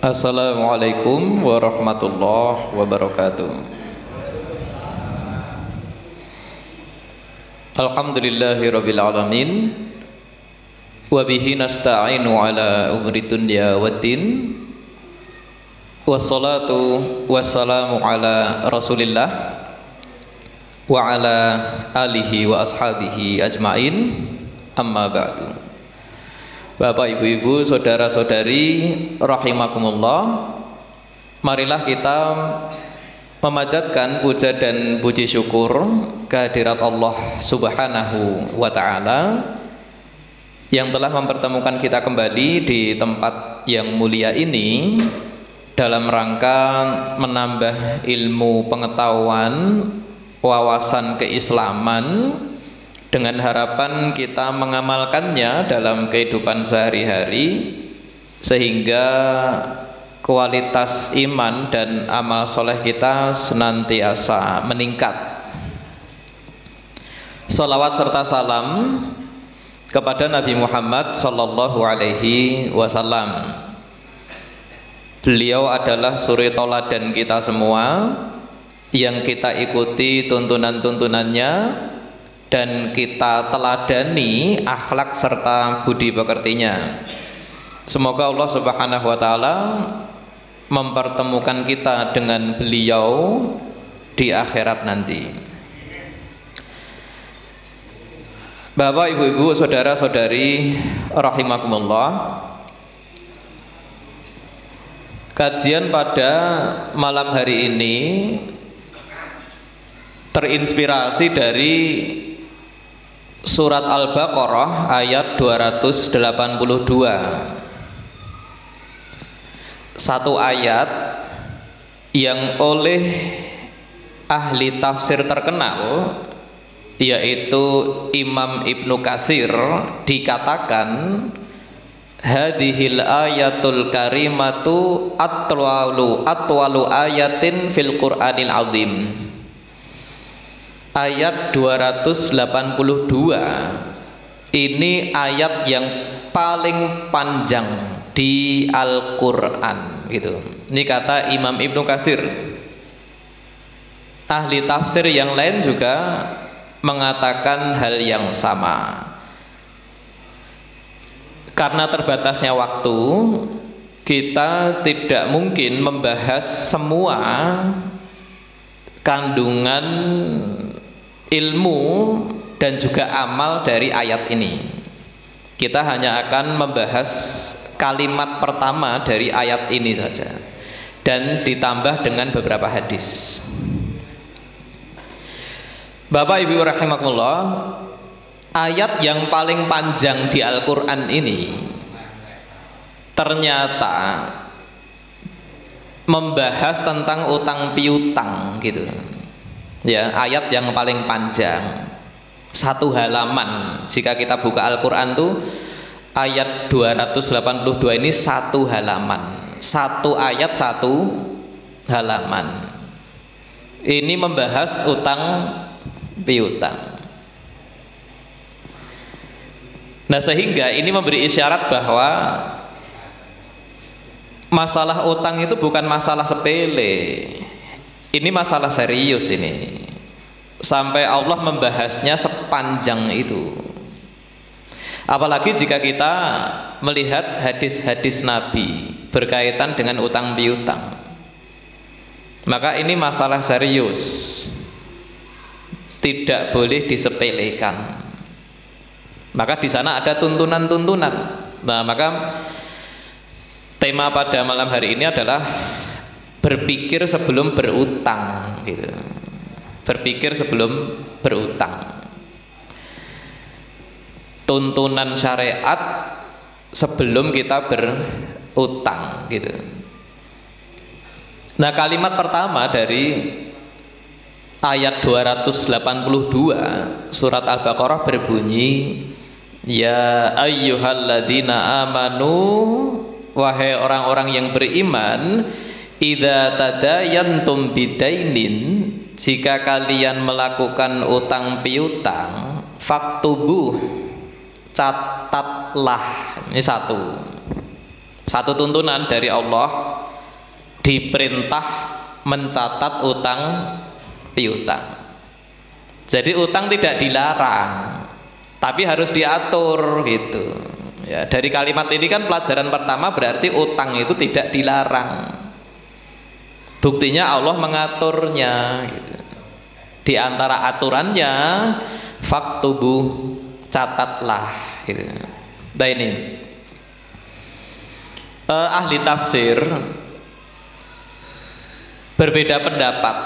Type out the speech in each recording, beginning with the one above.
Assalamualaikum warahmatullahi wabarakatuh. Alhamdulillahirabbil alamin. Wa bihi nasta'inu ala umri dunya waddin. Wassalatu wassalamu ala Rasulillah wa ala alihi wa ashabihi ajmain. Amma ba'du. Bapak, ibu-ibu, saudara-saudari rahimakumullah, marilah kita memanjatkan puja dan puji syukur kehadirat Allah Subhanahu wa ta'ala yang telah mempertemukan kita kembali di tempat yang mulia ini dalam rangka menambah ilmu pengetahuan, wawasan keislaman, dengan harapan kita mengamalkannya dalam kehidupan sehari-hari sehingga kualitas iman dan amal soleh kita senantiasa meningkat. Salawat serta salam kepada Nabi Muhammad sallallahu alaihi wasallam. Beliau adalah suri tauladan kita semua yang kita ikuti tuntunan-tuntunannya dan kita teladani akhlak serta budi pekertinya. Semoga Allah Subhanahu wa ta'ala mempertemukan kita dengan beliau di akhirat nanti. Bapak, ibu-ibu, saudara-saudari rahimakumullah, kajian pada malam hari ini terinspirasi dari Surat Al-Baqarah ayat 282. Satu ayat yang oleh ahli tafsir terkenal yaitu Imam Ibnu Katsir dikatakan hadhil ayatul karimatu atwalu ayatin fil Qur'anil azim. Ayat 282 ini ayat yang paling panjang di Al-Quran gitu. Ini kata Imam Ibnu Katsir. Ahli tafsir yang lain juga mengatakan hal yang sama. Karena terbatasnya waktu, kita tidak mungkin membahas semua kandungan ilmu dan juga amal dari ayat ini. Kita hanya akan membahas kalimat pertama dari ayat ini saja dan ditambah dengan beberapa hadis. Bapak, ibu rahimakumullah, ayat yang paling panjang di Al-Quran ini ternyata membahas tentang utang piutang gitu. Ya, ayat yang paling panjang, satu halaman. Jika kita buka Al-Quran tuh ayat 282 ini satu halaman, satu ayat satu halaman. Ini membahas utang piutang. Nah, sehingga ini memberi isyarat bahwa masalah utang itu bukan masalah sepele. Ini masalah serius ini. Sampai Allah membahasnya sepanjang itu. Apalagi jika kita melihat hadis-hadis Nabi berkaitan dengan utang piutang. Maka ini masalah serius. Tidak boleh disepelekan. Maka di sana ada tuntunan-tuntunan. Nah, maka tema pada malam hari ini adalah berpikir sebelum berutang gitu. Berpikir sebelum berutang. Tuntunan syariat sebelum kita berutang gitu. Nah, kalimat pertama dari ayat 282 surat Al-Baqarah berbunyi, ya ayyuhalladzina amanu, wahai orang-orang yang beriman, idza tadayantum bidainin, jika kalian melakukan utang piutang, faktubuh, catatlah. Ini satu. Satu tuntunan dari Allah, diperintah mencatat utang piutang. Jadi utang tidak dilarang, tapi harus diatur gitu. Ya, dari kalimat ini kan pelajaran pertama berarti utang itu tidak dilarang. Buktinya Allah mengaturnya gitu. Di antara aturannya faktubu, catatlah gitu. Nah ini ahli tafsir berbeda pendapat.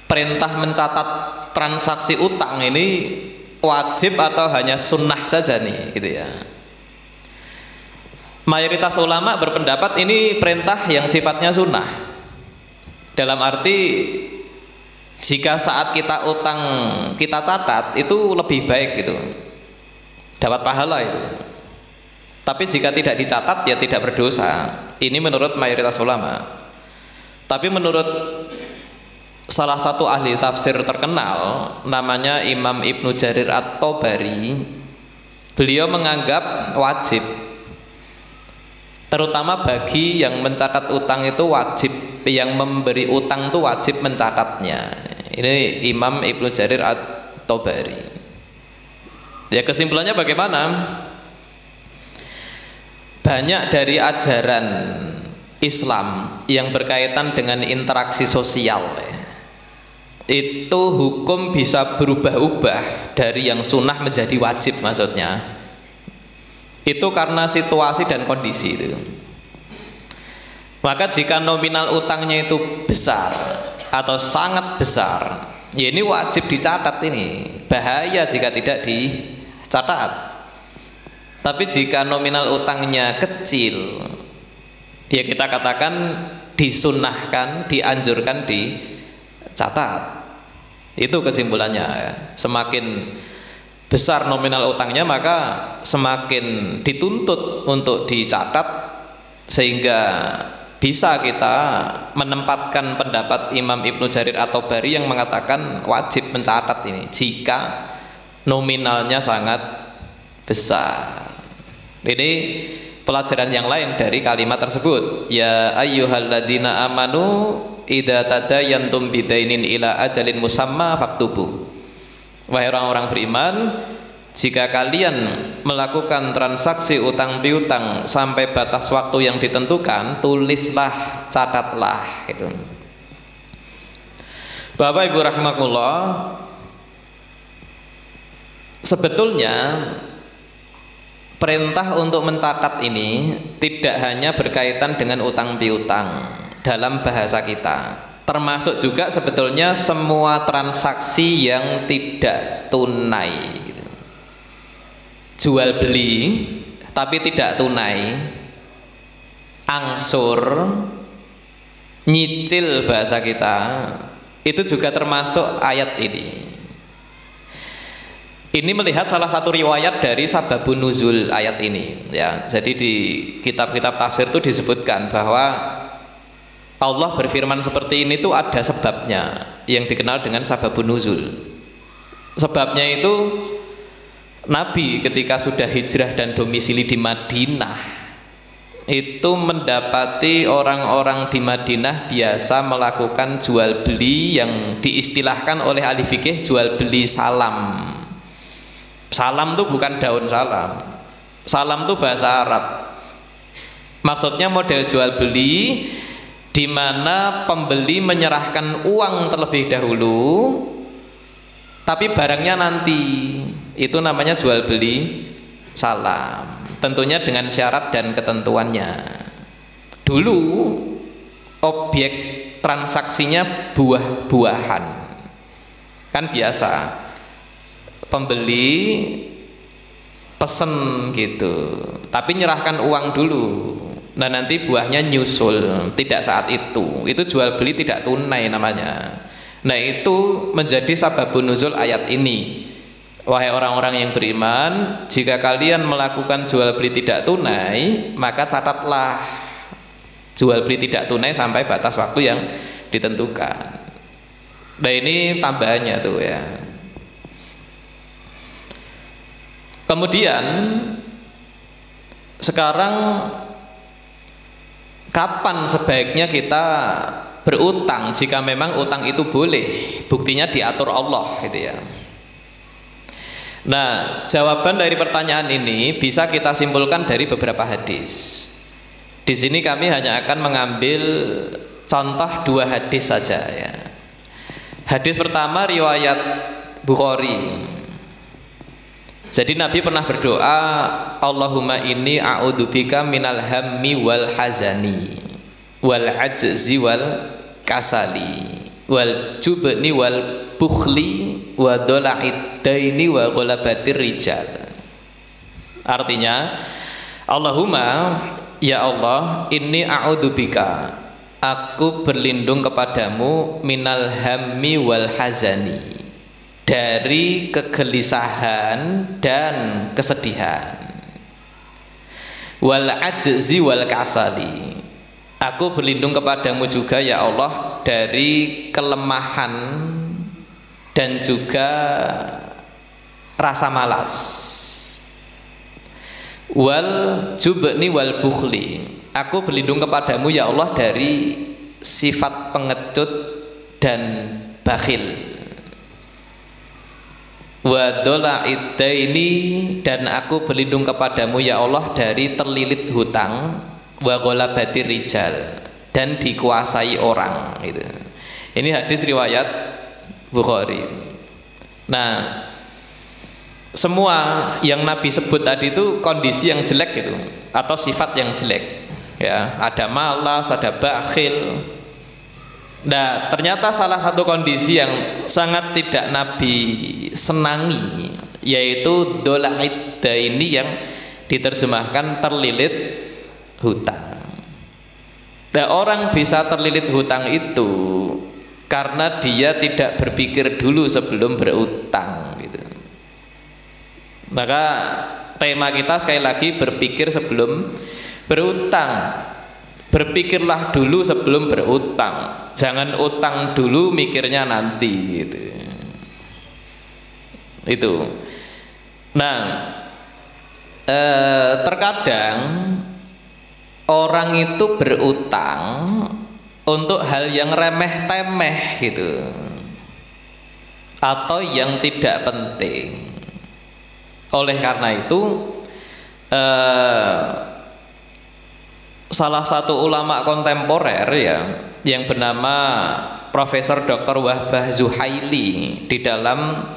Perintah mencatat transaksi utang ini wajib atau hanya sunnah saja nih gitu ya. Mayoritas ulama berpendapat ini perintah yang sifatnya sunnah, dalam arti jika saat kita utang kita catat itu lebih baik gitu, dapat pahala itu. Tapi jika tidak dicatat ya tidak berdosa. Ini menurut mayoritas ulama. Tapi menurut salah satu ahli tafsir terkenal namanya Imam Ibnu Jarir At-Tabari, beliau menganggap wajib, terutama bagi yang mencatat utang itu wajib, yang memberi utang itu wajib mencatatnya. Ini Imam Ibnu Jarir At-Tabari. Ya kesimpulannya bagaimana? Banyak dari ajaran Islam yang berkaitan dengan interaksi sosial itu hukum bisa berubah-ubah dari yang sunnah menjadi wajib, maksudnya itu karena situasi dan kondisi itu. Maka jika nominal utangnya itu besar atau sangat besar, ya ini wajib dicatat, ini bahaya jika tidak dicatat. Tapi jika nominal utangnya kecil, ya kita katakan disunnahkan, dianjurkan dicatat. Itu kesimpulannya ya. Semakin besar nominal utangnya maka semakin dituntut untuk dicatat, sehingga bisa kita menempatkan pendapat Imam Ibnu Jarir At-Tabari yang mengatakan wajib mencatat ini jika nominalnya sangat besar. Ini pelajaran yang lain dari kalimat tersebut. Ya ayyuhalladzina amanu idza tadayantum bidainin ila ajalin musamma faktubu. Wahai orang-orang beriman, jika kalian melakukan transaksi utang piutang sampai batas waktu yang ditentukan, tulislah, catatlah itu. Bapak Ibu rahimakumullah, sebetulnya perintah untuk mencatat ini tidak hanya berkaitan dengan utang piutang dalam bahasa kita, termasuk juga sebetulnya semua transaksi yang tidak tunai, jual beli tapi tidak tunai, angsur, nyicil bahasa kita, itu juga termasuk ayat ini. Ini melihat salah satu riwayat dari sababun nuzul ayat ini ya. Jadi di kitab-kitab tafsir itu disebutkan bahwa Allah berfirman seperti ini tuh ada sebabnya yang dikenal dengan sababun nuzul. Sebabnya itu Nabi ketika sudah hijrah dan domisili di Madinah itu mendapati orang-orang di Madinah biasa melakukan jual beli yang diistilahkan oleh ahli fikih jual beli salam. Salam itu bukan daun salam. Salam itu bahasa Arab. Maksudnya model jual beli di mana pembeli menyerahkan uang terlebih dahulu, tapi barangnya nanti. Itu namanya jual beli salam. Tentunya dengan syarat dan ketentuannya. Dulu objek transaksinya buah-buahan. Kan biasa. Pembeli pesen gitu, tapi nyerahkan uang dulu. Nah nanti buahnya nyusul, tidak saat itu. Itu jual beli tidak tunai namanya. Nah itu menjadi sababun nuzul ayat ini. Wahai orang-orang yang beriman, jika kalian melakukan jual beli tidak tunai, maka catatlah jual beli tidak tunai sampai batas waktu yang ditentukan. Nah ini tambahannya tuh ya. Kemudian sekarang Kapan sebaiknya kita berutang jika memang utang itu boleh? Buktinya diatur Allah gitu ya. Nah, jawaban dari pertanyaan ini bisa kita simpulkan dari beberapa hadis. Di sini kami hanya akan mengambil contoh 2 hadis saja ya. Hadis pertama riwayat Bukhari. Jadi Nabi pernah berdoa, Allahumma inni a'udzubika minal hammi wal hazani wal ajzi wal kasali wal jubni wal bukhli wa dola'id daini wa ghalabatir rijal. Artinya, Allahumma, ya Allah, inni a'udzubika, aku berlindung kepadamu minal hammi wal hazani, dari kegelisahan dan kesedihan, wal ajzi wal kasali, aku berlindung kepadamu juga ya Allah dari kelemahan dan juga rasa malas, wal jubni wal bukhli, aku berlindung kepadamu ya Allah dari sifat pengecut dan bakhil, wa dola'id daini, dan aku berlindung kepadamu ya Allah dari terlilit hutang, wa ghalabatir rijal, dan dikuasai orang. Gitu. Ini hadis riwayat Bukhari. Nah, semua yang Nabi sebut tadi itu kondisi yang jelek gitu, atau sifat yang jelek ya. Ada malas, ada bakhil. Nah, ternyata salah satu kondisi yang sangat tidak Nabi senangi yaitu dola'id daini, yang diterjemahkan terlilit hutang. Nah, orang bisa terlilit hutang itu karena dia tidak berpikir dulu sebelum berutang gitu. Maka tema kita sekali lagi berpikir sebelum berutang. Berpikirlah dulu sebelum berutang. Jangan utang dulu mikirnya nanti gitu. Itu. Nah, terkadang orang itu berutang untuk hal yang remeh-temeh gitu, atau yang tidak penting. Oleh karena itu salah satu ulama kontemporer ya, yang bernama Profesor Dr. Wahbah Zuhaili, di dalam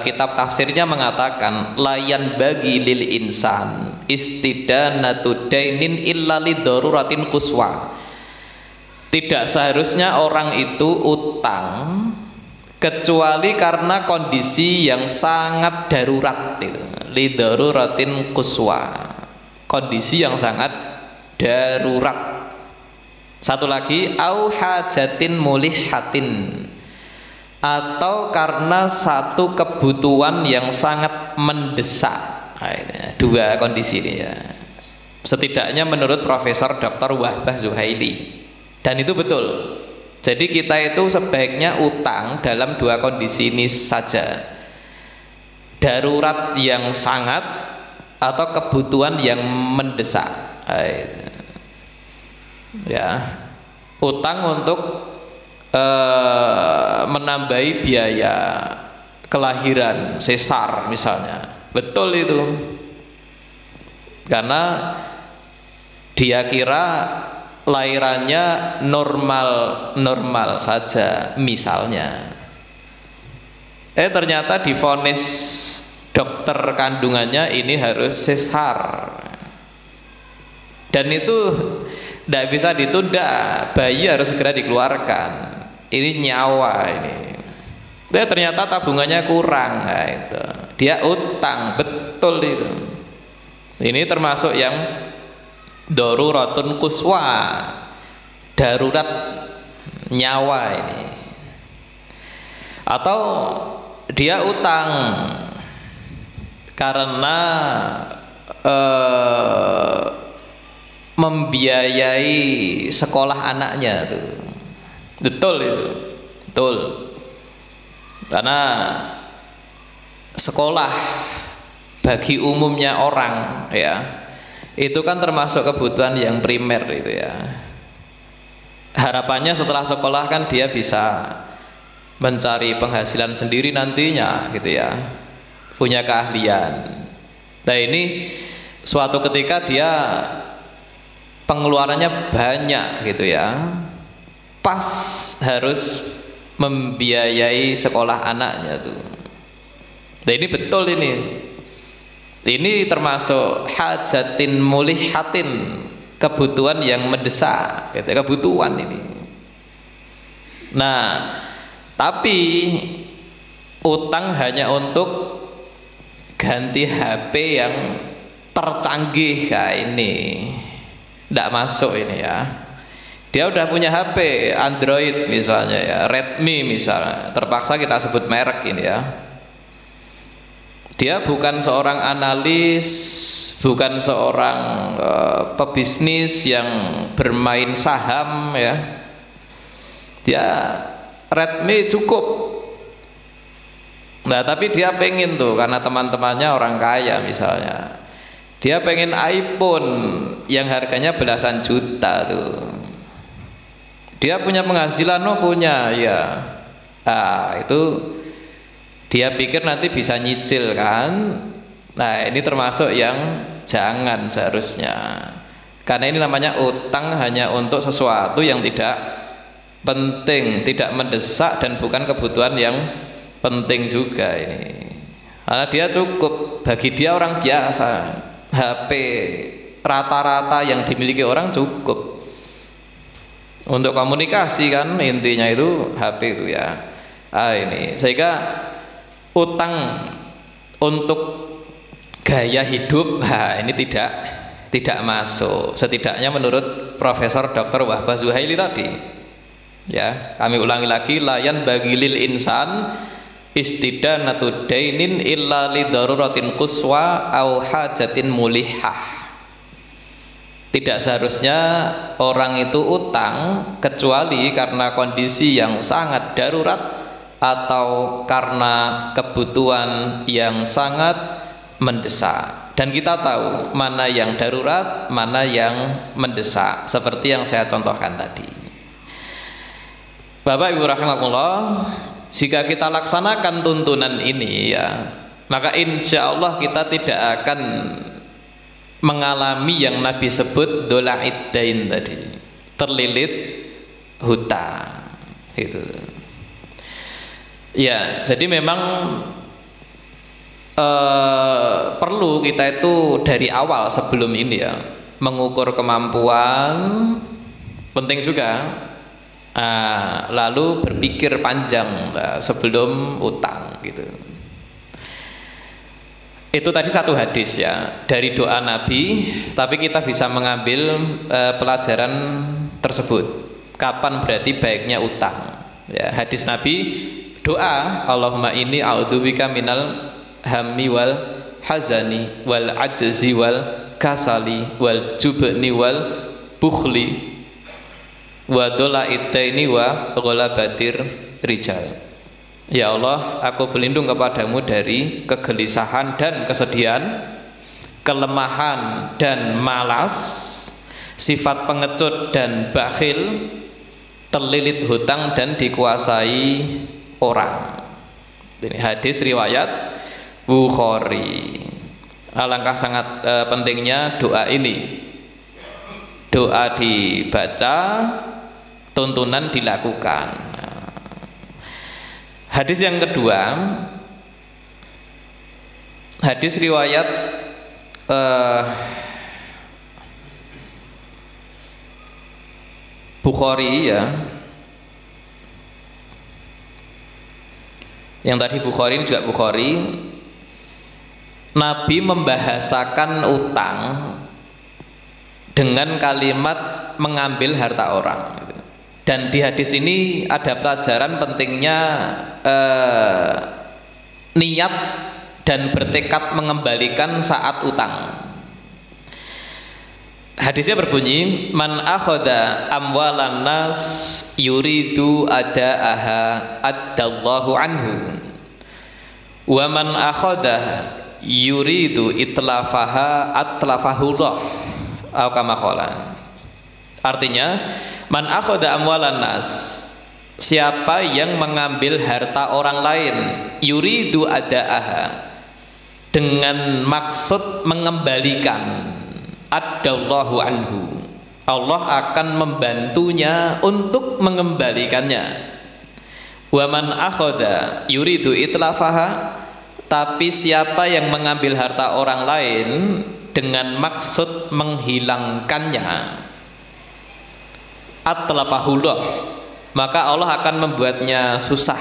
kitab tafsirnya mengatakan, layan bagi lil insan istidanatu dainin illa lidaruratin quswa. Tidak seharusnya orang itu utang kecuali karena kondisi yang sangat darurat, lidaruratin quswa, kondisi yang sangat darurat. Satu lagi, au hajatin mulihatin, atau karena satu kebutuhan yang sangat mendesak. Nah, 2 kondisi ini ya, setidaknya menurut Profesor Dr. Wahbah Zuhaili. Dan itu betul. Jadi kita itu sebaiknya utang dalam 2 kondisi ini saja, darurat yang sangat atau kebutuhan yang mendesak. Ya, utang untuk menambahi biaya kelahiran sesar misalnya, betul itu, karena dia kira lahirannya normal saja misalnya, ternyata divonis dokter kandungannya ini harus sesar, dan itu tidak bisa ditunda, bayi harus segera dikeluarkan. Ini nyawa ini. Ternyata tabungannya kurang, nah itu dia utang, betul itu. Ini termasuk yang daruratun quswa, darurat nyawa ini. Atau dia utang karena membiayai sekolah anaknya tuh, betul itu, betul, karena sekolah bagi umumnya orang ya Itu kan termasuk kebutuhan yang primer itu ya. Harapannya setelah sekolah kan dia bisa mencari penghasilan sendiri nantinya gitu ya, punya keahlian. Nah ini suatu ketika dia pengeluarannya banyak gitu ya, pas harus membiayai sekolah anaknya tuh. Nah ini betul ini termasuk hajatin mulihatin, kebutuhan yang mendesak gitu, kebutuhan ini. Nah tapi utang hanya untuk ganti HP yang tercanggih kayak ini, tidak masuk ini ya. Dia udah punya HP Android misalnya ya, Redmi misalnya, terpaksa kita sebut merek ini ya. Dia bukan seorang analis, bukan seorang pebisnis yang bermain saham ya. Dia Redmi cukup. Nah tapi dia pengen tuh, karena teman-temannya orang kaya misalnya, dia pengen iPhone yang harganya belasan juta tuh. Dia punya penghasilan, punya ya. Itu dia pikir nanti bisa nyicil kan. Nah ini termasuk yang jangan seharusnya, karena ini namanya utang hanya untuk sesuatu yang tidak penting, tidak mendesak, dan bukan kebutuhan yang penting juga ini. Karena dia cukup, bagi dia orang biasa, HP rata-rata yang dimiliki orang cukup untuk komunikasi kan, intinya itu HP itu ya. Ini sehingga utang untuk gaya hidup, ini tidak masuk, setidaknya menurut Profesor Dr. Wahbah Zuhaili tadi. Ya, kami ulangi lagi, layan bagi lil insan istidanatu dainin illa li daruratin quswa au hajatin mulihah. Tidak seharusnya orang itu utang kecuali karena kondisi yang sangat darurat atau karena kebutuhan yang sangat mendesak. Dan kita tahu mana yang darurat, mana yang mendesak, seperti yang saya contohkan tadi. Bapak Ibu rahimakumullah, jika kita laksanakan tuntunan ini ya, maka insya Allah kita tidak akan mengalami yang Nabi sebut dola'id dain tadi, terlilit hutang itu. Ya, jadi memang perlu kita itu dari awal sebelum ini ya, mengukur kemampuan, penting juga. Lalu berpikir panjang sebelum utang gitu. Itu tadi satu hadis ya dari doa Nabi, tapi kita bisa mengambil pelajaran tersebut. Kapan berarti baiknya utang? Ya, hadis Nabi, doa Allahumma inni a'udzubika minal hammi wal hazani wal ajzi wal kasali wal jubni wal bukhli wa dola'id daini wa ghalabatir rijal. Ya Allah, aku berlindung kepadamu dari kegelisahan dan kesedihan, kelemahan dan malas, sifat pengecut dan bakhil, terlilit hutang dan dikuasai orang. Ini hadis riwayat Bukhari. Alangkah sangat pentingnya doa ini. Doa dibaca, tuntunan dilakukan. Hadis yang kedua, hadis riwayat Bukhari ya. Yang tadi Bukhari ini juga Bukhari. Nabi membahasakan utang dengan kalimat mengambil harta orang. Dan di hadis ini ada pelajaran pentingnya niat dan bertekad mengembalikan saat utang. Hadisnya berbunyi, man akhadha amwalan nas yuridu ada'aha addallahu anhu wa man akhadha yuridu itlafaha atlafahullah au kama qala. Artinya man akhadha amwalan nas, siapa yang mengambil harta orang lain, yuridu adaaha, dengan maksud mengembalikan, adallahu anhu, Allah akan membantunya untuk mengembalikannya. Wa man akhadha yuridu itlafaha, tapi siapa yang mengambil harta orang lain dengan maksud menghilangkannya, atlafahullah, maka Allah akan membuatnya susah.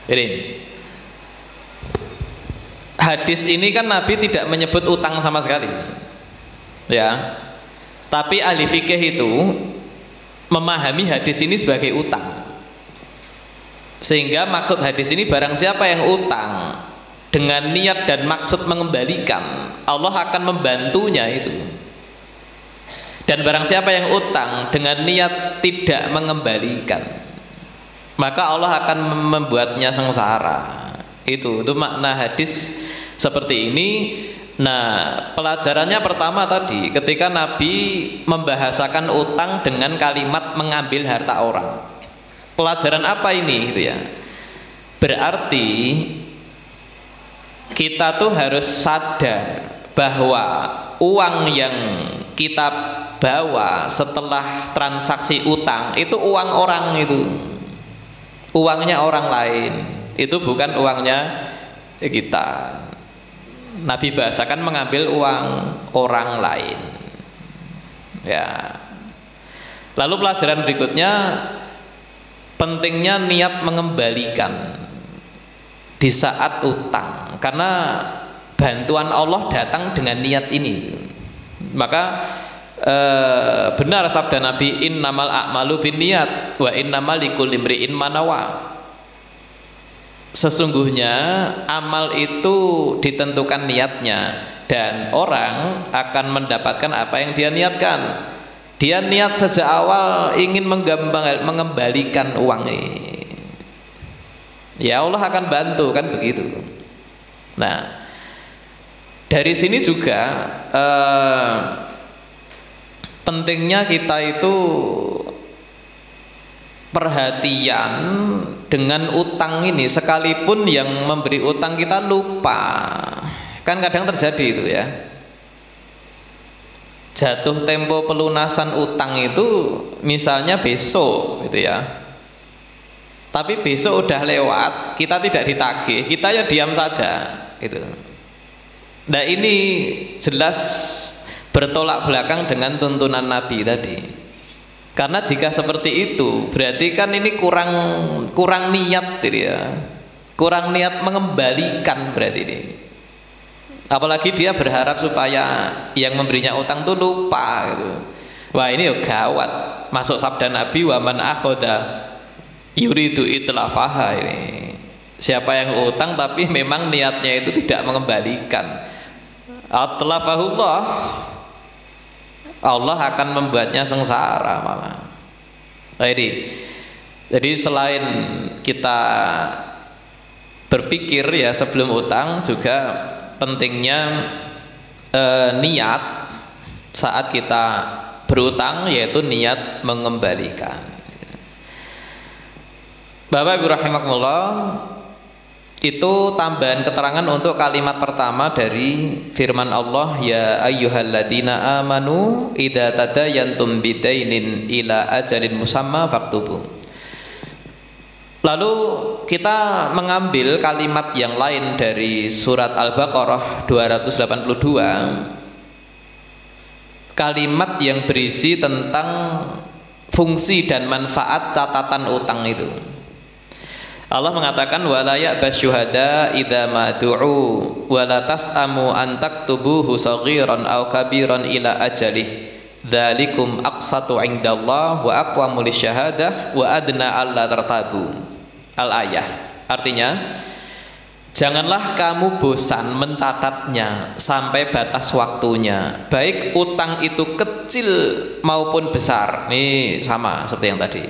Ini hadis ini kan Nabi tidak menyebut utang sama sekali, ya. Tapi ahli fikih itu memahami hadis ini sebagai utang, sehingga maksud hadis ini barang siapa yang utang dengan niat dan maksud mengembalikan, Allah akan membantunya itu. Dan barang siapa yang utang dengan niat tidak mengembalikan, maka Allah akan membuatnya sengsara. Itu makna hadis seperti ini. Nah, pelajarannya pertama tadi, ketika Nabi membahasakan utang dengan kalimat mengambil harta orang. Pelajaran apa ini gitu ya? Berarti kita tuh harus sadar bahwa uang yang kita bawa setelah transaksi utang itu uang orang, itu uangnya orang lain, itu bukan uangnya kita. Nabi bahasakan mengambil uang orang lain, ya. Lalu pelajaran berikutnya, pentingnya niat mengembalikan di saat utang, karena bantuan Allah datang dengan niat ini. Maka benar sabda Nabi, innamal a'malu binniyat wa innamal likulli imri'in ma nawa. Sesungguhnya amal itu ditentukan niatnya, dan orang akan mendapatkan apa yang dia niatkan. Dia niat sejak awal ingin mengembalikan uang ini, ya Allah akan bantu, kan begitu. Nah, dari sini juga pentingnya kita itu perhatian dengan utang ini, sekalipun yang memberi utang kita lupa. Kan kadang terjadi itu ya, jatuh tempo pelunasan utang itu misalnya besok gitu ya, tapi besok udah lewat, kita tidak ditagih, kita ya diam saja gitu. Nah, ini jelas bertolak belakang dengan tuntunan Nabi tadi. Karena jika seperti itu, berarti kan ini kurang niat gitu ya. Kurang niat mengembalikan berarti ini. Apalagi dia berharap supaya yang memberinya utang tuh lupa gitu. Wah, ini ya gawat. Masuk sabda Nabi, wa man akhadha yuridu itlafaha ini. Siapa yang utang tapi memang niatnya itu tidak mengembalikan, atlafahullah, Allah akan membuatnya sengsara malah. Jadi selain kita berpikir ya sebelum utang, juga pentingnya niat saat kita berutang, yaitu niat mengembalikan. Bapak Ibu rahimakumullah, itu tambahan keterangan untuk kalimat pertama dari firman Allah, ya ayyuhalladzina amanu idza tadayantum bidainin ila ajalin musamma faktubu. Lalu kita mengambil kalimat yang lain dari surat Al-Baqarah 282, kalimat yang berisi tentang fungsi dan manfaat catatan utang itu. Allah mengatakan, wala ya'bas syuhada idza ma du'u wala tas'amu an taktubuhu saghiran aw kabiran ila ajalih dzalikum aqsatu 'indallah wa aqwamu lisyahadah wa adna alla tartabu. Al-ayah. Artinya, janganlah kamu bosan mencatatnya sampai batas waktunya, baik utang itu kecil maupun besar. Ini sama seperti yang tadi.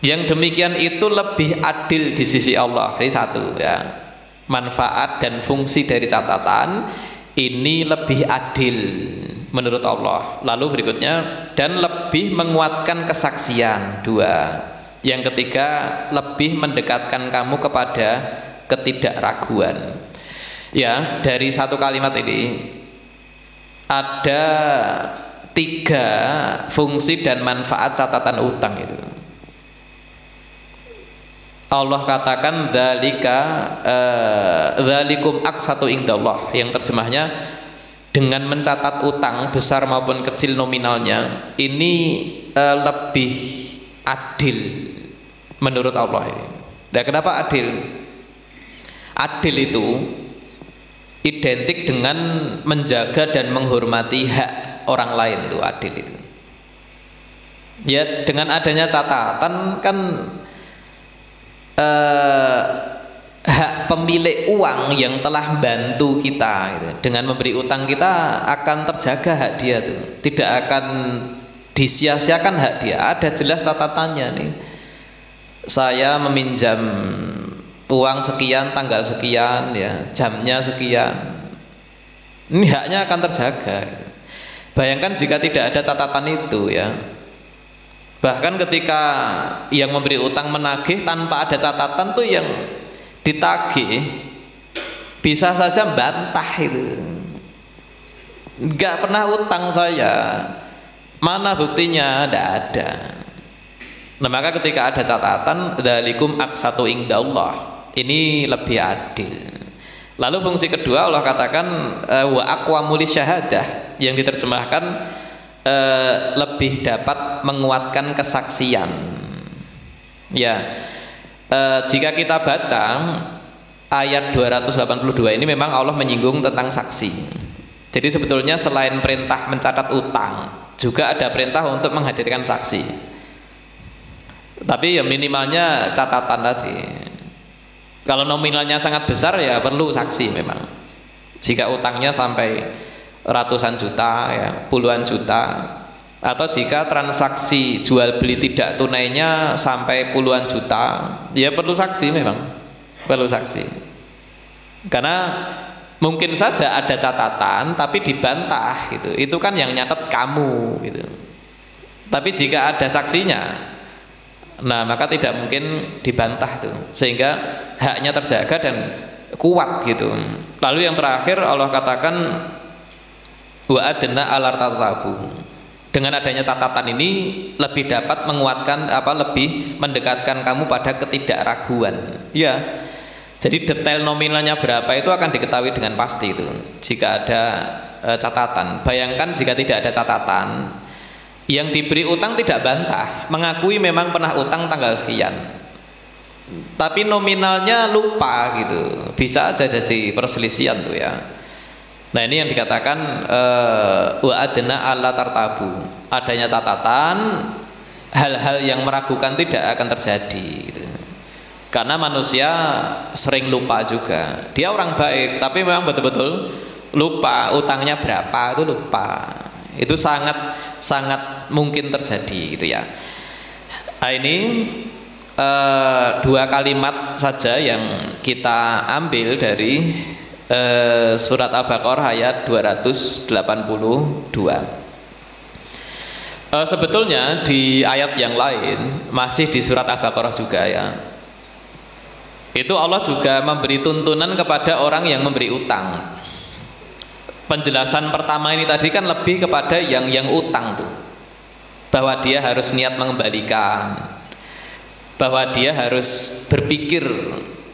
Yang demikian itu lebih adil di sisi Allah. Ini satu ya. manfaat dan fungsi dari catatan ini lebih adil menurut Allah. Lalu berikutnya, dan lebih menguatkan kesaksian. Dua. Yang ketiga, lebih mendekatkan kamu kepada ketidakraguan. Ya, dari satu kalimat ini ada 3 fungsi dan manfaat catatan utang itu. Allah katakan dzalikum aqsatu indallah, yang terjemahnya dengan mencatat utang besar maupun kecil nominalnya ini lebih adil menurut Allah ini. Nah, kenapa adil? Adil itu identik dengan menjaga dan menghormati hak orang lain, tuh adil itu. Ya, dengan adanya catatan kan hak pemilik uang yang telah bantu kita gitu, dengan memberi utang kita akan terjaga hak dia tuh, tidak akan disia-siakan hak dia. Ada jelas catatannya nih, saya meminjam uang sekian tanggal sekian, ya jamnya sekian, ini haknya akan terjaga. Bayangkan jika tidak ada catatan itu, ya, bahkan ketika yang memberi utang menagih tanpa ada catatan tuh, yang ditagih bisa saja bantah itu, nggak pernah utang saya, mana buktinya, tidak ada. Nah, maka ketika ada catatan, dzalikum aqsatu indallah, ini lebih adil. Lalu fungsi kedua Allah katakan wa aqwamu lisyahadah, yang diterjemahkan lebih dapat menguatkan kesaksian. Ya, jika kita baca ayat 282 ini memang Allah menyinggung tentang saksi. Jadi sebetulnya selain perintah mencatat utang, juga ada perintah untuk menghadirkan saksi. Tapi ya minimalnya catatan tadi. Kalau nominalnya sangat besar ya perlu saksi memang. Jika utangnya sampai ratusan juta, ya, puluhan juta, atau jika transaksi jual beli tidak tunainya sampai puluhan juta, ya perlu saksi memang, perlu saksi. Karena mungkin saja ada catatan tapi dibantah gitu, itu kan yang nyatet kamu gitu. Tapi jika ada saksinya, nah maka tidak mungkin dibantah tuh, sehingga haknya terjaga dan kuat gitu. Lalu yang terakhir Allah katakan wa adna alar tatabu, dengan adanya catatan ini lebih dapat menguatkan lebih mendekatkan kamu pada ketidakraguan. Ya, jadi detail nominalnya berapa itu akan diketahui dengan pasti itu jika ada catatan. Bayangkan jika tidak ada catatan, yang diberi utang tidak bantah, mengakui memang pernah utang tanggal sekian, tapi nominalnya lupa gitu, bisa aja jadi perselisihan tuh, ya. Nah, ini yang dikatakan wa adna alla tartabu, adanya catatan, hal-hal yang meragukan tidak akan terjadi gitu. Karena manusia sering lupa juga, dia orang baik tapi memang betul-betul lupa utangnya berapa, itu lupa, itu sangat mungkin terjadi gitu, ya. Nah, ini 2 kalimat saja yang kita ambil dari surat Al-Baqarah ayat 282. Sebetulnya di ayat yang lain, masih di surat Al-Baqarah juga, ya, itu Allah juga memberi tuntunan kepada orang yang memberi utang. Penjelasan pertama ini tadi kan lebih kepada yang utang tuh, bahwa dia harus niat mengembalikan, bahwa dia harus berpikir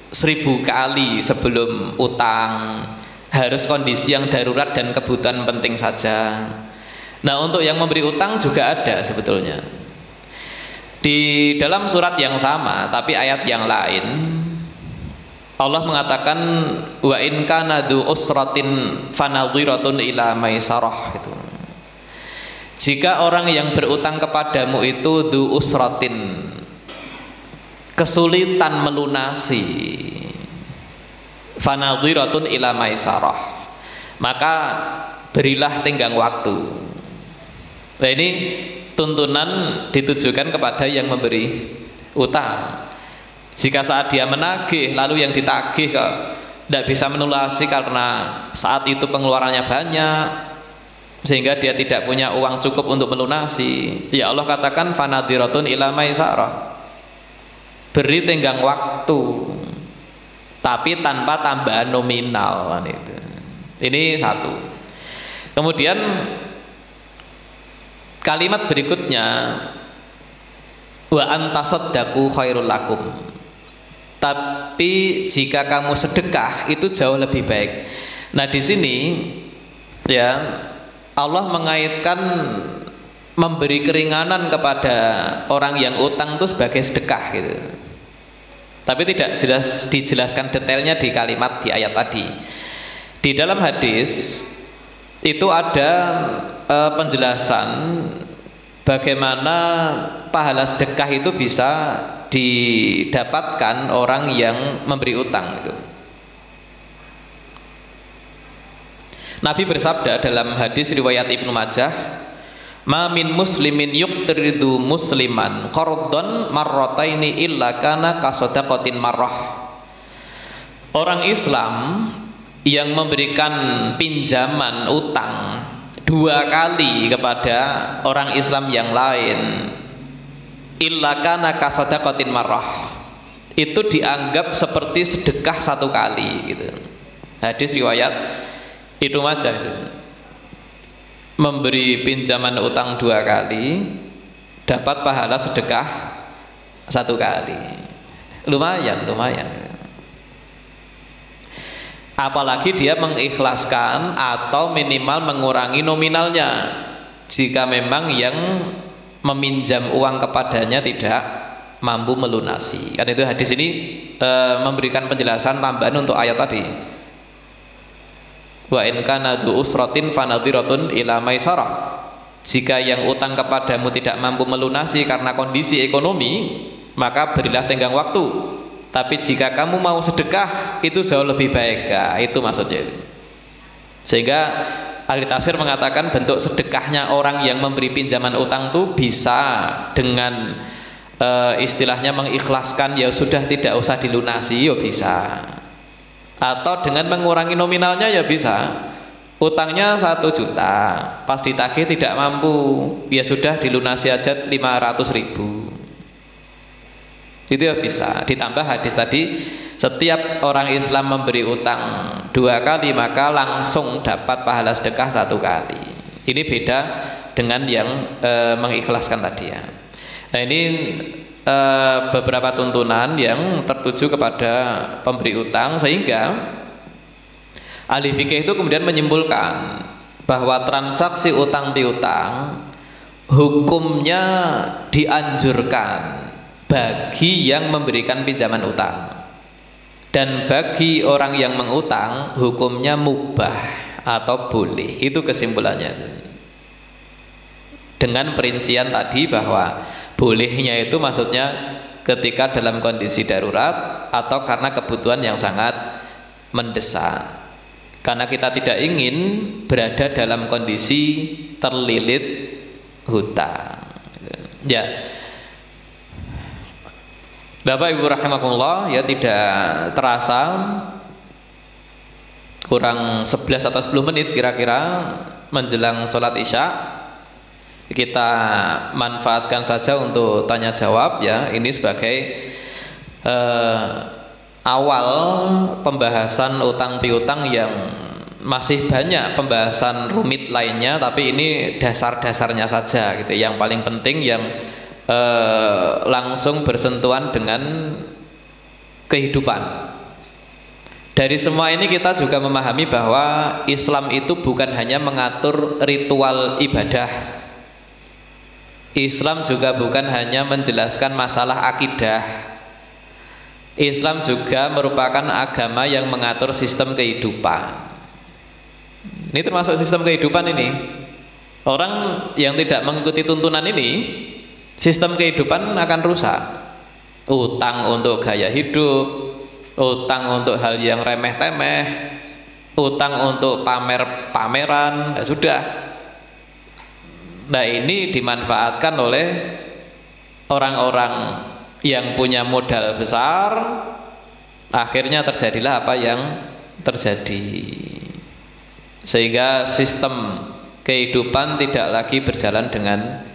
1000 kali sebelum utang, harus kondisi yang darurat dan kebutuhan penting saja. Nah, untuk yang memberi utang juga ada sebetulnya di dalam surat yang sama tapi ayat yang lain. Allah mengatakan wa in kana dzu usratin fanadhiratun ila maisarah gitu. Jika orang yang berutang kepadamu itu dzu usratin, kesulitan melunasi, fanadhiratun ila maisarah, maka berilah tenggang waktu. Nah, ini tuntunan ditujukan kepada yang memberi utang. Jika saat dia menagih lalu yang ditagih kok tidak bisa melunasi karena saat itu pengeluarannya banyak sehingga dia tidak punya uang cukup untuk melunasi, ya Allah katakan fanadhiratun ila maisarah, beri tenggang waktu tapi tanpa tambahan nominal. Ini satu. Kemudian kalimat berikutnya, wa antasaddaqu khairul lakum, tapi jika kamu sedekah itu jauh lebih baik. Nah di sini ya Allah mengaitkan memberi keringanan kepada orang yang utang itu sebagai sedekah gitu. Tapi tidak jelas dijelaskan detailnya di kalimat di ayat tadi. Di dalam hadis itu ada penjelasan bagaimana pahala sedekah itu bisa didapatkan orang yang memberi utang itu. Nabi bersabda dalam hadis riwayat Ibnu Majah, "Ma min muslimin yuqridu musliman qardon marrataini illa kana kasadaqatin marrah." Orang Islam yang memberikan pinjaman utang 2 kali kepada orang Islam yang lain, illa kana kasadaqatin marrah, itu dianggap seperti sedekah 1 kali gitu. Hadis riwayat Ibnu Majah itu. Memberi pinjaman utang 2 kali dapat pahala sedekah 1 kali. Lumayan. Apalagi dia mengikhlaskan atau minimal mengurangi nominalnya jika memang yang meminjam uang kepadanya tidak mampu melunasi. Kan itu hadis ini memberikan penjelasan tambahan untuk ayat tadi. Wa in kana du usratin fanadhiratun ila maisarah. Jika yang utang kepadamu tidak mampu melunasi karena kondisi ekonomi, maka berilah tenggang waktu. Tapi jika kamu mau sedekah itu jauh lebih baik. Nah, itu maksudnya. Sehingga ahli tafsir mengatakan bentuk sedekahnya orang yang memberi pinjaman utang itu bisa dengan istilahnya mengikhlaskan, ya sudah tidak usah dilunasi, ya bisa. Atau dengan mengurangi nominalnya ya bisa. Utangnya 1 juta, pas ditagih tidak mampu, ya sudah dilunasi aja 500.000. Itu ya bisa. Ditambah hadis tadi, setiap orang Islam memberi utang 2 kali maka langsung dapat pahala sedekah 1 kali. Ini beda dengan yang mengikhlaskan tadi ya. Nah ini beberapa tuntunan yang tertuju kepada pemberi utang, sehingga ahli fikih itu kemudian menyimpulkan bahwa transaksi utang piutang hukumnya dianjurkan bagi yang memberikan pinjaman utang, dan bagi orang yang mengutang hukumnya mubah atau boleh. Itu kesimpulannya dengan perincian tadi bahwa bolehnya itu maksudnya ketika dalam kondisi darurat atau karena kebutuhan yang sangat mendesak, karena kita tidak ingin berada dalam kondisi terlilit hutang ya. Bapak Ibu rahimakumullah, ya tidak terasa kurang 11 atau 10 menit kira-kira menjelang sholat isya. Kita manfaatkan saja untuk tanya jawab ya. Ini sebagai awal pembahasan utang piutang yang masih banyak pembahasan rumit lainnya, tapi ini dasar-dasarnya saja gitu. Yang paling penting yang langsung bersentuhan dengan kehidupan. Dari semua ini kita juga memahami bahwa Islam itu bukan hanya mengatur ritual ibadah. Islam juga bukan hanya menjelaskan masalah akidah. Islam juga merupakan agama yang mengatur sistem kehidupan. Ini termasuk sistem kehidupan ini. Orang yang tidak mengikuti tuntunan ini, sistem kehidupan akan rusak. Utang untuk gaya hidup, utang untuk hal yang remeh-temeh, utang untuk pamer-pameran, ya sudah. Nah ini dimanfaatkan oleh orang-orang yang punya modal besar, akhirnya terjadilah apa yang terjadi, sehingga sistem kehidupan tidak lagi berjalan dengan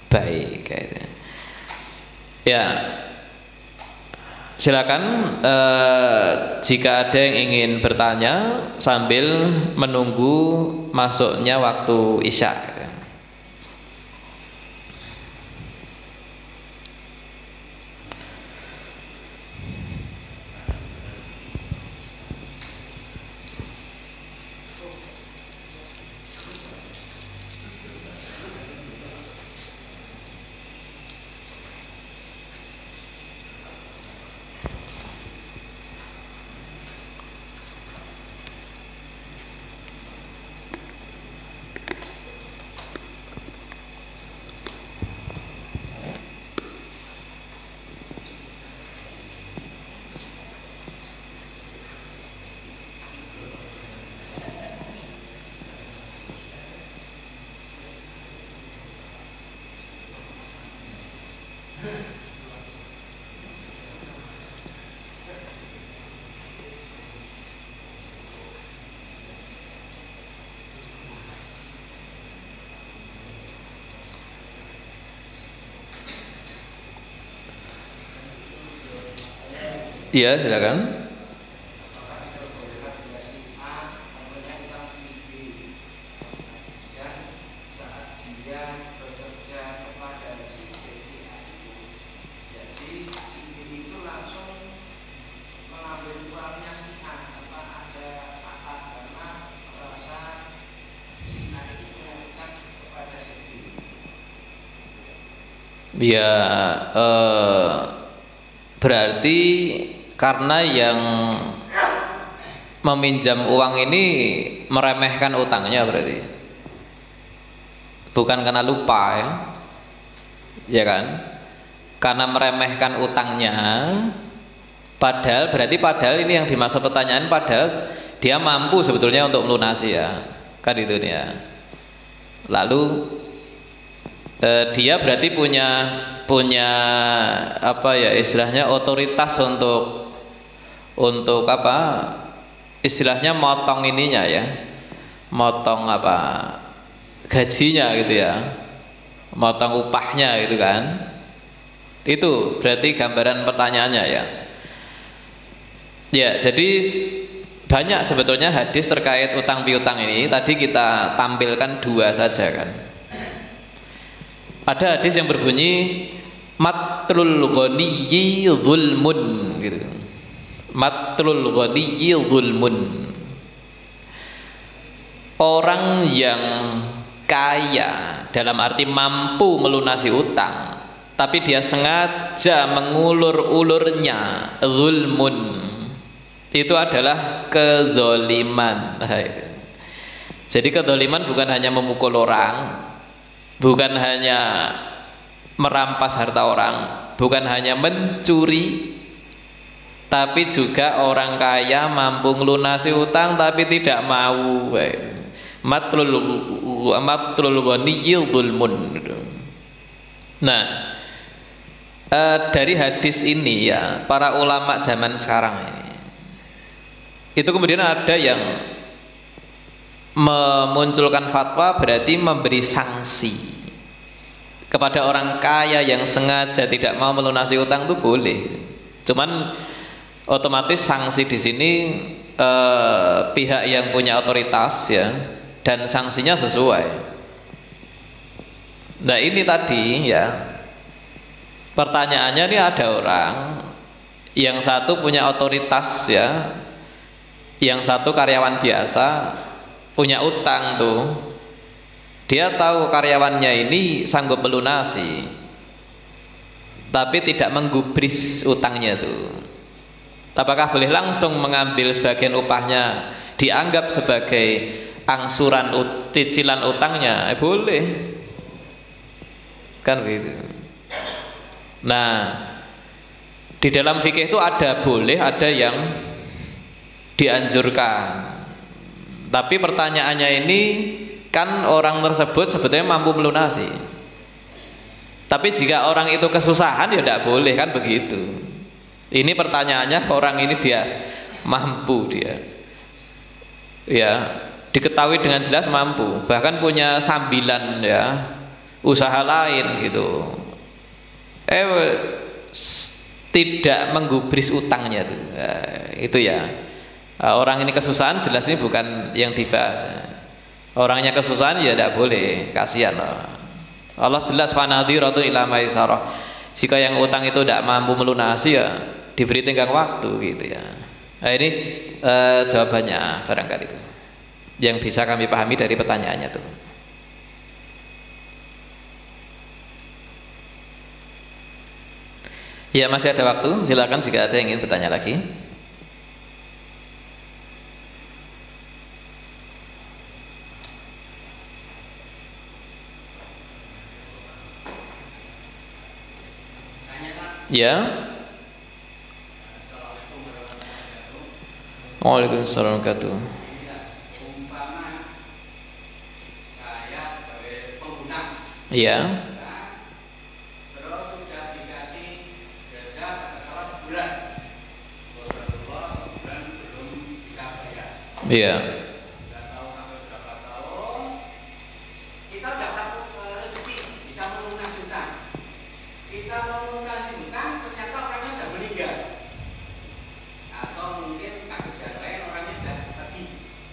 baik. Ya, silakan jika ada yang ingin bertanya sambil menunggu masuknya waktu Isya. Iya, silakan. Ya, berarti karena yang meminjam uang ini meremehkan utangnya, berarti bukan karena lupa, ya kan? Karena meremehkan utangnya, padahal ini yang dimaksud pertanyaan, padahal dia mampu sebetulnya untuk melunasi, ya kan, itu ya. Lalu dia berarti punya apa ya istilahnya, otoritas untuk apa istilahnya, motong ininya ya, motong apa gajinya gitu ya, motong upahnya gitu kan. Itu berarti gambaran pertanyaannya ya. Ya, jadi banyak sebetulnya hadis terkait utang piutang ini. Tadi kita tampilkan 2 saja kan. Ada hadis yang berbunyi matlul ghaniyyi zulmun gitu. Matlul ghaniyyi zulmun. Orang yang kaya dalam arti mampu melunasi utang, tapi dia sengaja mengulur-ulurnya, zulmun. Itu adalah kezoliman. Jadi kezoliman bukan hanya memukul orang, bukan hanya merampas harta orang, bukan hanya mencuri, tapi juga orang kaya mampu melunasi utang tapi tidak mau. Matlul ghaniyyi zulmun. Nah, dari hadis ini ya, para ulama zaman sekarang ini, itu kemudian ada yang memunculkan fatwa, berarti memberi sanksi kepada orang kaya yang sengaja tidak mau melunasi utang itu boleh. Cuman otomatis sanksi di sini pihak yang punya otoritas ya, dan sanksinya sesuai. Nah ini tadi ya, pertanyaannya ini ada orang yang satu punya otoritas ya, yang satu karyawan biasa, punya utang tuh, dia tahu karyawannya ini sanggup melunasi tapi tidak menggubris utangnya tuh. Apakah boleh langsung mengambil sebagian upahnya dianggap sebagai angsuran cicilan utangnya? Boleh kan begitu. Nah di dalam fikih itu ada boleh, ada yang dianjurkan. Tapi pertanyaannya ini kan, orang tersebut sebetulnya mampu melunasi, tapi jika orang itu kesusahan ya tidak boleh kan begitu. Ini pertanyaannya, orang ini dia mampu dia, ya diketahui dengan jelas mampu, bahkan punya sambilan ya, usaha lain gitu. Tidak menggubris utangnya tuh. Itu ya. Orang ini kesusahan jelas ini bukan yang dibahas. Orangnya kesusahan ya tidak boleh, kasihan loh. Allah jelas fanadhiratun ila maisarah. Jika yang utang itu tidak mampu melunasi ya diberi tenggang waktu gitu ya. Nah ini jawabannya barangkali itu yang bisa kami pahami dari pertanyaannya tuh. Ya masih ada waktu, silakan jika ada yang ingin bertanya lagi. Ya. Waalaikumsalam warahmatullahi wabarakatuh. Umpama saya sebagai pengguna, Iya. terus sudah dikasih denda katakanlah sebulan, sebulan belum bisa bayar. Iya. Nggak tahu sampai berapa tahun, kita dapat rezeki bisa melunasi hutang. Kita melunasi hutang, ternyata orangnya sudah meninggal, atau mungkin kasus yang lain orangnya sudah pergi.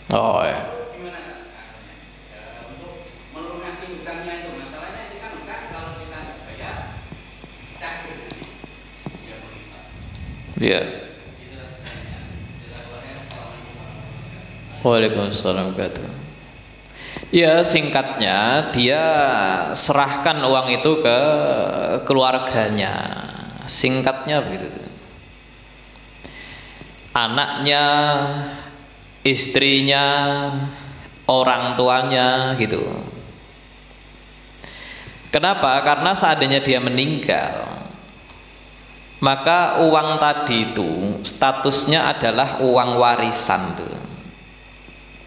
Oh ya. Gimana caranya? Untuk melunasi hutangnya itu, masalahnya ini kan hutang kalau kita nggak bayar, kita berhenti. Ya bisa. Iya. Waalaikumsalam warahmatullahi wabarakatuh. Ya singkatnya dia serahkan uang itu ke keluarganya. Singkatnya begitu. Anaknya, istrinya, orang tuanya gitu. Kenapa? Karena seandainya dia meninggal, maka uang tadi itu statusnya adalah uang warisan tuh.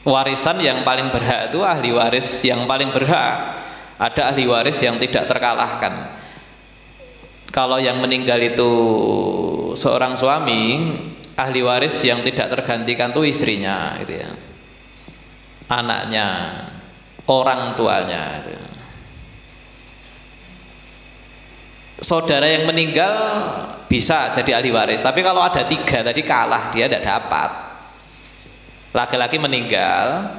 Warisan yang paling berhak itu ahli waris yang paling berhak. Ada ahli waris yang tidak terkalahkan. Kalau yang meninggal itu seorang suami, ahli waris yang tidak tergantikan itu istrinya gitu ya. Anaknya, orang tuanya gitu. Saudara yang meninggal bisa jadi ahli waris, tapi kalau ada 3 tadi kalah, dia tidak dapat. Laki-laki meninggal,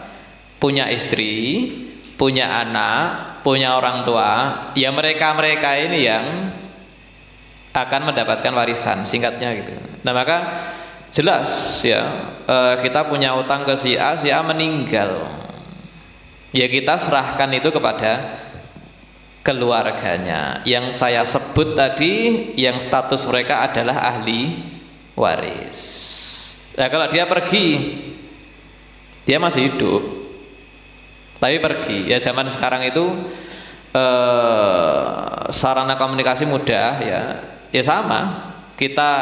punya istri, punya anak, punya orang tua, ya mereka ini yang akan mendapatkan warisan, singkatnya gitu. Nah maka jelas ya, kita punya utang ke si A meninggal, ya kita serahkan itu kepada keluarganya. Yang saya sebut tadi, yang status mereka adalah ahli waris. Nah kalau dia pergi, dia masih hidup tapi pergi, ya zaman sekarang itu sarana komunikasi mudah ya sama, kita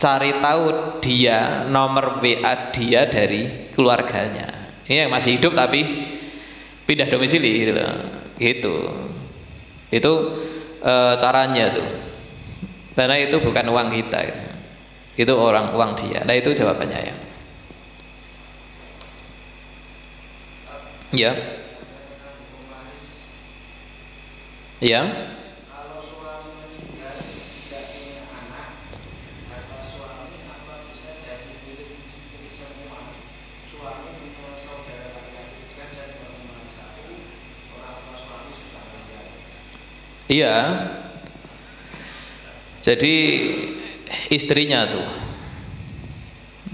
cari tahu dia, nomor WA dia dari keluarganya. Ini yang masih hidup tapi pindah domisili gitu, itu caranya tuh, karena itu bukan uang kita, itu uang dia. Nah itu jawabannya ya. Ya. Ya. Kalau suami meninggal tidak punya anak, kata suami apa bisa jadi milik istri semua? Suami punya saudara laki-laki 3 dan perempuan 1, orang tua suami sudah meninggal. Iya. Jadi istrinya tuh,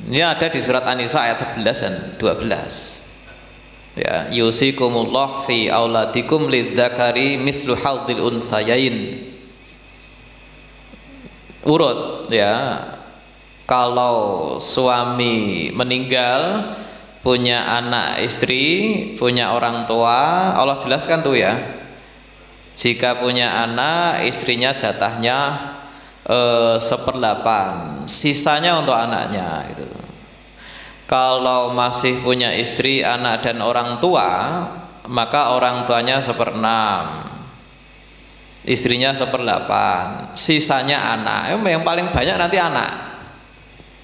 ini ada di surat An-Nisa ayat 11 dan 12. Ya, yusikumullah fi auladikum lidzakari mislu hadzil unsayain. Urut ya. Kalau suami meninggal, punya anak istri, punya orang tua, Allah jelaskan tuh ya. Jika punya anak, istrinya jatahnya 1/8, sisanya untuk anaknya gitu. Kalau masih punya istri, anak dan orang tua, maka orang tuanya 1/6, istrinya 1/8, sisanya anak. Yang paling banyak nanti anak.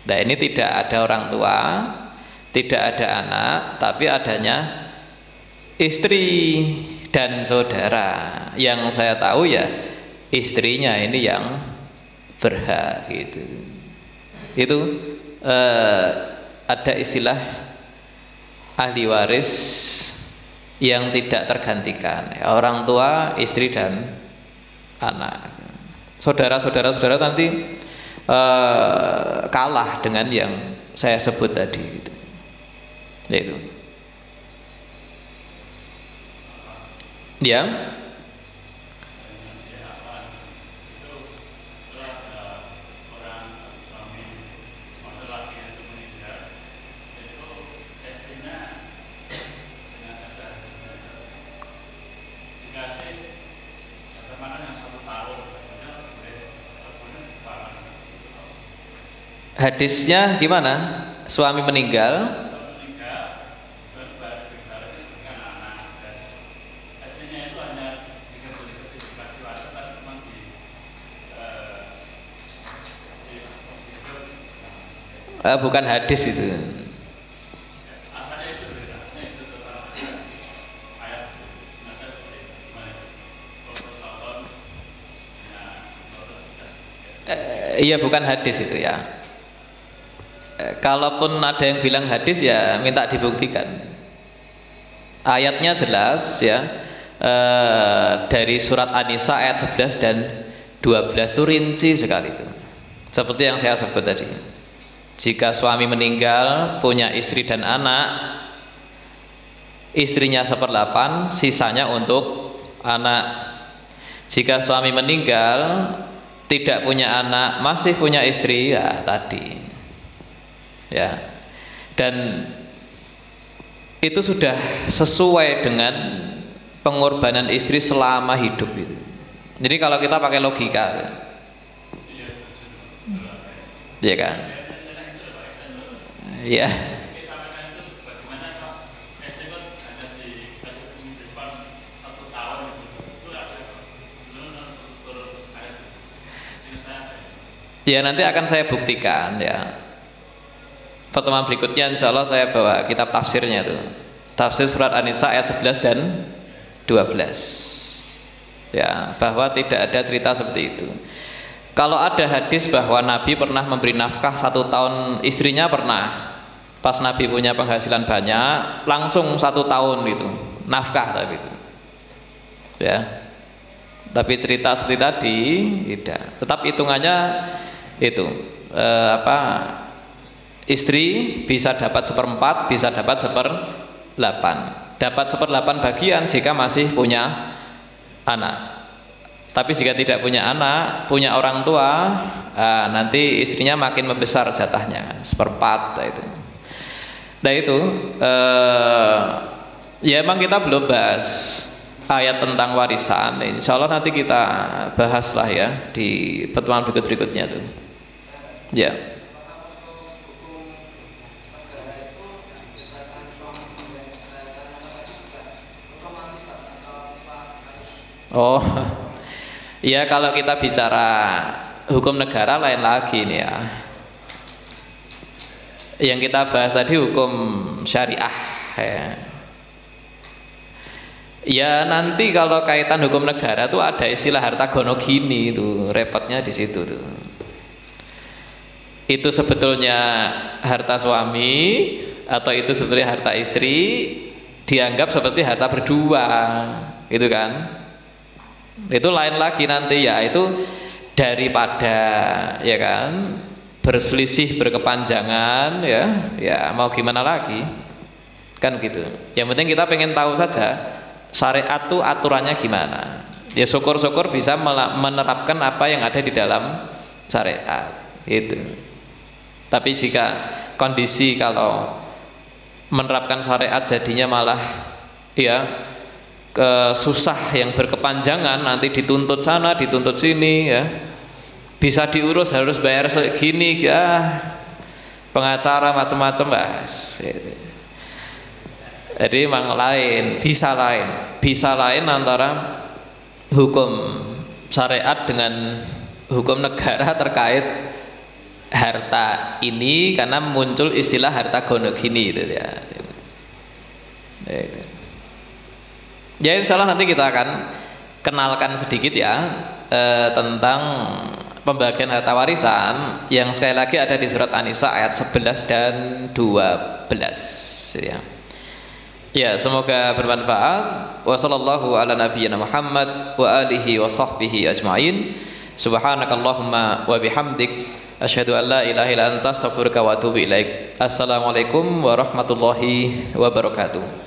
Nah ini tidak ada orang tua, tidak ada anak, tapi adanya istri dan saudara. Yang saya tahu ya istrinya ini yang berhak gitu. Itu ada istilah ahli waris yang tidak tergantikan. Orang tua, istri dan anak. Saudara nanti kalah dengan yang saya sebut tadi gitu. Itu. Ya. Hadisnya gimana? Suami meninggal, bukan hadis itu. Iya bukan hadis itu ya. Kalaupun ada yang bilang hadis ya minta dibuktikan. Ayatnya jelas ya, dari surat An-Nisa ayat 11 dan 12 itu rinci sekali itu. Seperti yang saya sebut tadi. Jika suami meninggal punya istri dan anak, istrinya 1/8, sisanya untuk anak. Jika suami meninggal tidak punya anak, masih punya istri, ya tadi ya, dan itu sudah sesuai dengan pengorbanan istri selama hidup itu. Jadi kalau kita pakai logika ya kan ya. Ya nanti akan saya buktikan ya. Pertemuan berikutnya insya Allah saya bawa kitab tafsirnya tuh. Tafsir surat An-Nisa ayat 11 dan 12. Ya, bahwa tidak ada cerita seperti itu. Kalau ada hadis bahwa Nabi pernah memberi nafkah 1 tahun istrinya, pernah. Pas Nabi punya penghasilan banyak, langsung 1 tahun itu nafkah tapi itu. Ya. Tapi cerita seperti tadi tidak. Tetap hitungannya itu istri bisa dapat 1/4, bisa dapat 1/8. Dapat 1/8 bagian jika masih punya anak. Tapi jika tidak punya anak, punya orang tua, nanti istrinya makin membesar jatahnya, 1/4 itu. Nah itu, ya emang kita belum bahas ayat tentang warisan. Insya Allah nanti kita bahaslah ya di pertemuan berikutnya tuh. Ya. Oh, ya kalau kita bicara hukum negara lain lagi nih ya. Yang kita bahas tadi hukum syariah ya. Ya nanti kalau kaitan hukum negara tuh ada istilah harta gono gini itu, repotnya di situ tuh. Itu sebetulnya harta suami atau itu sebetulnya harta istri, dianggap seperti harta berdua, gitu kan? Itu lain lagi nanti ya, itu daripada ya kan berselisih berkepanjangan ya mau gimana lagi kan gitu. Yang penting kita pengen tahu saja syariat tuh aturannya gimana. Ya syukur-syukur bisa menerapkan apa yang ada di dalam syariat gitu. Tapi jika kondisi kalau menerapkan syariat jadinya malah ya susah yang berkepanjangan, nanti dituntut sana dituntut sini ya, bisa diurus harus bayar segini ya, pengacara macam-macam bahas gitu. Jadi memang bisa lain antara hukum syariat dengan hukum negara terkait harta ini karena muncul istilah harta gonogini gitu ya. Ya insya Allah nanti kita akan kenalkan sedikit ya tentang pembagian harta warisan yang sekali lagi ada di surat An-Nisa ayat 11 dan 12 ya. Ya, semoga bermanfaat. Wa sallallahu ala nabiyyina Muhammad wa alihi wa sahbihi ajmain. Subhanakallahumma wa bihamdik asyhadu an la ilaha illa anta astaghfiruka wa atubu ilaik. Assalamualaikum warahmatullahi wabarakatuh.